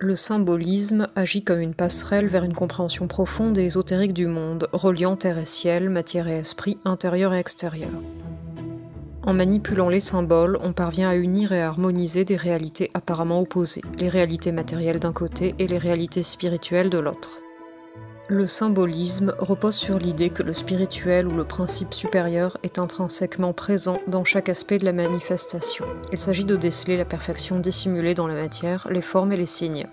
Le symbolisme agit comme une passerelle vers une compréhension profonde et ésotérique du monde, reliant terre et ciel, matière et esprit, intérieur et extérieur. En manipulant les symboles, on parvient à unir et à harmoniser des réalités apparemment opposées, les réalités matérielles d'un côté et les réalités spirituelles de l'autre. Le symbolisme repose sur l'idée que le spirituel ou le principe supérieur est intrinsèquement présent dans chaque aspect de la manifestation. Il s'agit de déceler la perfection dissimulée dans la matière, les formes et les signes.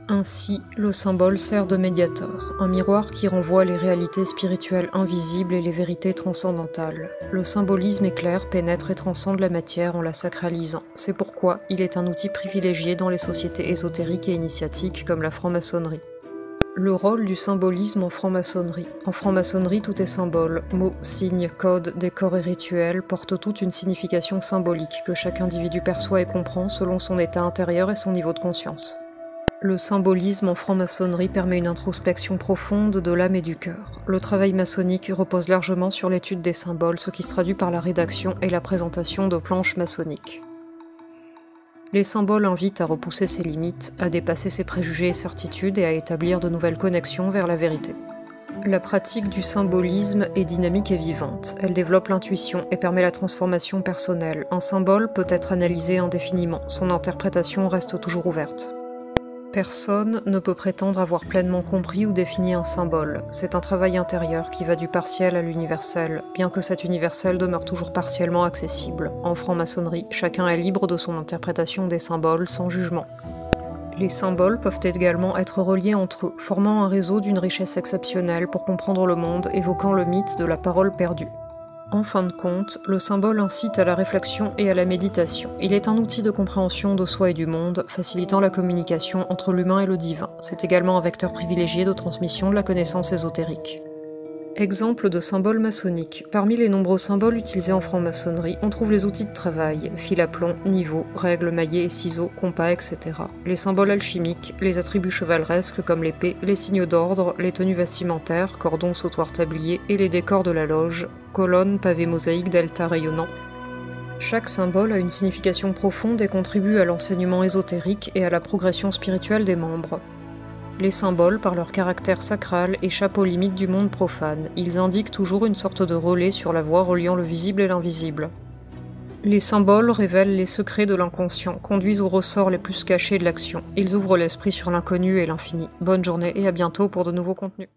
Ainsi, le symbole sert de médiateur, un miroir qui renvoie les réalités spirituelles invisibles et les vérités transcendantales. Le symbolisme éclaire, pénètre et transcende la matière en la sacralisant. C'est pourquoi il est un outil privilégié dans les sociétés ésotériques et initiatiques comme la franc-maçonnerie. Le rôle du symbolisme en franc-maçonnerie. En franc-maçonnerie, tout est symbole. Mots, signes, codes, décors et rituels portent toute une signification symbolique que chaque individu perçoit et comprend selon son état intérieur et son niveau de conscience. Le symbolisme en franc-maçonnerie permet une introspection profonde de l'âme et du cœur. Le travail maçonnique repose largement sur l'étude des symboles, ce qui se traduit par la rédaction et la présentation de planches maçonniques. Les symboles invitent à repousser ses limites, à dépasser ses préjugés et certitudes et à établir de nouvelles connexions vers la vérité. La pratique du symbolisme est dynamique et vivante. Elle développe l'intuition et permet la transformation personnelle. Un symbole peut être analysé indéfiniment, son interprétation reste toujours ouverte. Personne ne peut prétendre avoir pleinement compris ou défini un symbole. C'est un travail intérieur qui va du partiel à l'universel, bien que cet universel demeure toujours partiellement accessible. En franc-maçonnerie, chacun est libre de son interprétation des symboles sans jugement. Les symboles peuvent également être reliés entre eux, formant un réseau d'une richesse exceptionnelle pour comprendre le monde, évoquant le mythe de la parole perdue. En fin de compte, le symbole incite à la réflexion et à la méditation. Il est un outil de compréhension de soi et du monde, facilitant la communication entre l'humain et le divin. C'est également un vecteur privilégié de transmission de la connaissance ésotérique. Exemple de symbole maçonnique. Parmi les nombreux symboles utilisés en franc-maçonnerie, on trouve les outils de travail, fil à plomb, niveau, règles, maillets et ciseaux, compas, etc. Les symboles alchimiques, les attributs chevaleresques comme l'épée, les signes d'ordre, les tenues vestimentaires, cordons, sautoirs, tabliers et les décors de la loge, colonnes, pavés mosaïques, deltas rayonnants. Chaque symbole a une signification profonde et contribue à l'enseignement ésotérique et à la progression spirituelle des membres. Les symboles, par leur caractère sacral, échappent aux limites du monde profane. Ils indiquent toujours une sorte de relais sur la voie reliant le visible et l'invisible. Les symboles révèlent les secrets de l'inconscient, conduisent aux ressorts les plus cachés de l'action. Ils ouvrent l'esprit sur l'inconnu et l'infini. Bonne journée et à bientôt pour de nouveaux contenus.